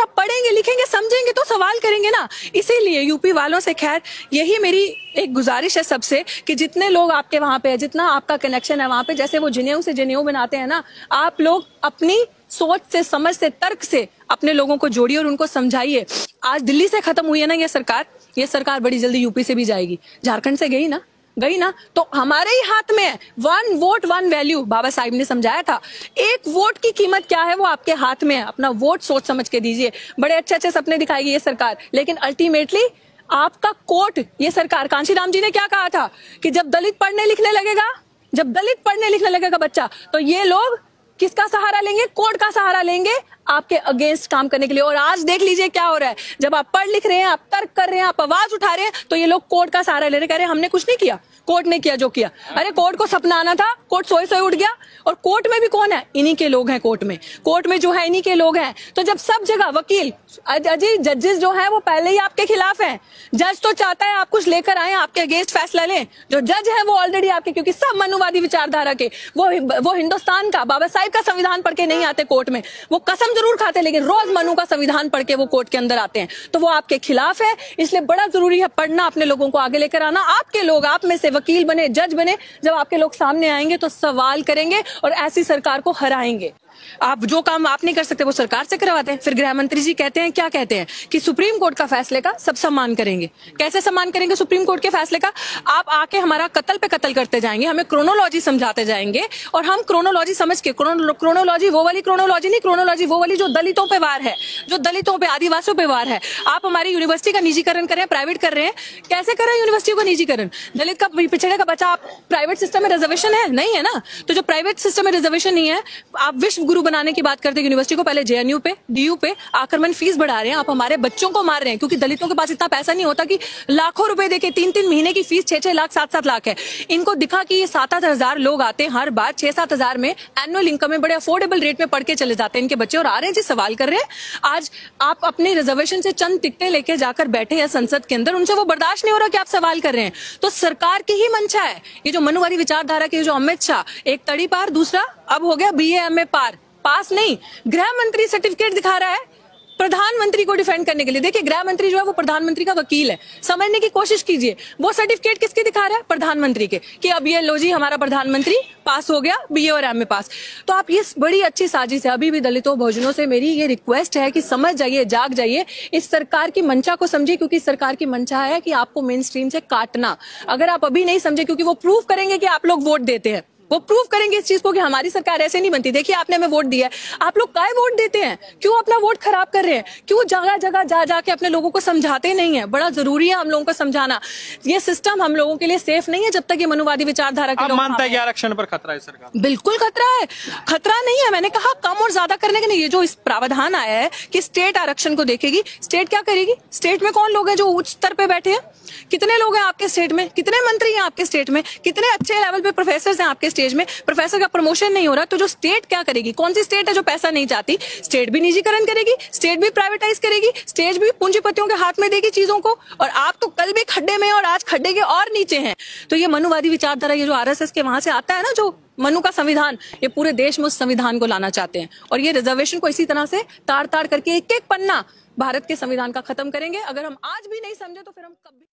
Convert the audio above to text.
अगर आप पढ़ेंगे लिखेंगे समझेंगे तो सवाल करेंगे ना। इसीलिए यूपी वालों से खैर यही मेरी एक गुजारिश है सबसे कि जितने लोग आपके वहां पे है, जितना आपका कनेक्शन है वहां पे, जैसे वो जनेऊ से जनेऊ बनाते हैं ना, आप लोग अपनी सोच से, समझ से, तर्क से अपने लोगों को जोड़िए और उनको समझाइए। आज दिल्ली से खत्म हुई है ना ये सरकार बड़ी जल्दी यूपी से भी जाएगी। झारखंड से गई ना, तो हमारे ही हाथ में है। 1 वोट 1 वैल्यू, बाबा साहिब ने समझाया था। 1 वोट की कीमत क्या है वो आपके हाथ में है। अपना वोट सोच समझ के दीजिए। बड़े अच्छे अच्छे सपने दिखाएगी ये सरकार, लेकिन अल्टीमेटली आपका कोर्ट, ये सरकार, कांशीराम जी ने क्या कहा था कि जब दलित पढ़ने लिखने लगेगा बच्चा, तो ये लोग किसका सहारा लेंगे? कोर्ट का सहारा लेंगे आपके अगेंस्ट काम करने के लिए। और आज देख लीजिए क्या हो रहा है। जब आप पढ़ लिख रहे हैं, आप तर्क कर रहे हैं, आप आवाज उठा रहे हैं, तो ये लोग कोर्ट का सहारा ले रहे हैं, कह रहे हैं हमने कुछ नहीं किया, कोर्ट ने किया जो किया। अरे कोर्ट को सपना आना था, कोर्ट सोए उठ गया। और कोर्ट में भी कौन है? इन्हीं के लोग हैं। कोर्ट में जो है इन्हीं के लोग हैं। तो जब सब जगह वकील, अजय जजेस जो है वो पहले ही आपके खिलाफ हैं। जज तो चाहता है आप कुछ लेकर आए, आपके अगेंस्ट फैसला लें। जो जज है वो ऑलरेडी आपके, क्योंकि सब मनुवादी विचारधारा के, वो हिंदुस्तान का, बाबा साहिब का संविधान पढ़ के नहीं आते कोर्ट में। वो कसम जरूर खाते, लेकिन रोज मनु का संविधान पढ़ के वो कोर्ट के अंदर आते हैं। तो वो आपके खिलाफ है। इसलिए बड़ा जरूरी है पढ़ना, अपने लोगों को आगे लेकर आना। आपके लोग, आप में से वकील बने, जज बने, जब आपके लोग सामने आएंगे तो सवाल करेंगे और ऐसी सरकार को हराएंगे। आप जो काम आप नहीं कर सकते वो सरकार से करवाते हैं। फिर गृह मंत्री जी कहते हैं, क्या कहते हैं कि सुप्रीम कोर्ट का फैसले का सब सम्मान करेंगे। कैसे सम्मान करेंगे सुप्रीम कोर्ट के फैसले का? आप आके हमारा कत्ल पे कत्ल करते जाएंगे, हमें क्रोनोलॉजी समझाते जाएंगे, और हम क्रोनोलॉजी समझ के, क्रोनोलॉजी वो वाली क्रोनोलॉजी नहीं, क्रोनोलॉजी वो वाली जो दलितों पे वार है, जो दलितों पे, आदिवासियों पे वार है। आप हमारी यूनिवर्सिटी का निजीकरण कर रहे हैं, प्राइवेट कर रहे हैं। कैसे कर रहे हैं यूनिवर्सिटी का निजीकरण? दलित का, पिछड़े का बच्चा, आप प्राइवेट सिस्टम में रिजर्वेशन है नहीं है ना, तो जो प्राइवेट सिस्टम में रिजर्वेशन नहीं है, आप विश्व गुरु बनाने की बात करते हैं यूनिवर्सिटी को, पहले जेएनयू पे, डीयू पे आक्रमण फीस बढ़ा रहे हैं। आप हमारे बच्चों को मार रहे हैं, क्योंकि दलितों के पास इतना पैसा नहीं होता कि लाखों रुपए देके 3-3 महीने की फीस 6-6 लाख 7-7 लाख है। इनको दिखा कि ये 7-8 हजार लोग आते हैं हर बार, 6-7 हजार में एनुअल इनकम में बड़े अफोर्डेबल रेट में पढ़ के चले जाते हैं इनके बच्चे, और आ रहे हैं जी सवाल कर रहे हैं। आज आप अपने रिजर्वेशन से चंद टिकटें लेके जाकर बैठे हैं संसद के अंदर, उनसे वो बर्दाश्त नहीं हो रहा कि आप सवाल कर रहे हैं। तो सरकार की ही मंशा है ये जो मनुवादी विचारधारा के, जो अमित शाह, एक तड़ी पार, दूसरा अब हो गया BA MA पास नहीं, गृह मंत्री सर्टिफिकेट दिखा रहा है प्रधानमंत्री को डिफेंड करने के लिए। देखिए गृह मंत्री जो है वो प्रधानमंत्री का वकील है, समझने की कोशिश कीजिए। वो सर्टिफिकेट किसके दिखा रहा है? प्रधानमंत्री के, कि अब ये लो जी हमारा प्रधानमंत्री पास हो गया BA और MA पास। तो आप ये बड़ी अच्छी साजिश है। अभी भी दलितों बहुजनों से मेरी ये रिक्वेस्ट है कि समझ जाइए, जाग जाइए, इस सरकार की मंशा को समझिए, क्योंकि इस सरकार की मंशा है कि आपको मेन स्ट्रीम से काटना। अगर आप अभी नहीं समझे, क्योंकि वो प्रूव करेंगे कि आप लोग वोट देते हैं, वो प्रूव करेंगे इस चीज को कि हमारी सरकार ऐसे नहीं बनती। देखिए आपने हमें वोट दिया है, आप लोग काहे वोट देते हैं? क्यों अपना वोट खराब कर रहे हैं? क्यों जगह जगह जा जाके अपने लोगों को समझाते नहीं है? बड़ा जरूरी है हम लोगों को समझाना। ये सिस्टम हम लोगों के लिए सेफ नहीं है जब तक ये मनुवादी विचारधारा के लोग मानता है कि आरक्षण पर खतरा है सरकार? बिल्कुल खतरा है, खतरा नहीं है। मैंने कहा कम और ज्यादा करने के नहीं। ये जो इस प्रावधान आया है कि स्टेट आरक्षण को देखेगी, स्टेट क्या करेगी? स्टेट में कौन लोग हैं जो उच्च स्तर पे बैठे हैं? कितने लोग हैं आपके स्टेट में? कितने मंत्री हैं आपके स्टेट में? कितने अच्छे लेवल पे प्रोफेसर हैं आपके स्टेट में? प्रोफेसर का प्रमोशन नहीं हो रहा, तो जो स्टेट क्या करेगी? कौन सी स्टेट है जो पैसा नहीं चाहती? स्टेट भी निजीकरण करेगी, स्टेट भी प्राइवेटाइज करेगी, स्टेट भी पूंजीपतियों के हाथ में देगी चीजों को। और आप तो कल भी खड्डे में और आज खड्डे के और नीचे हैं। तो ये मनुवादी विचारधारा, ये जो RSS के वहां से आता है ना, जो मनु का संविधान, ये पूरे देश में उस संविधान को लाना चाहते हैं। और ये रिजर्वेशन को इसी तरह से ताड़ ताड़ करके एक एक पन्ना भारत के संविधान का खत्म करेंगे। अगर हम आज भी नहीं समझे तो फिर हम कभी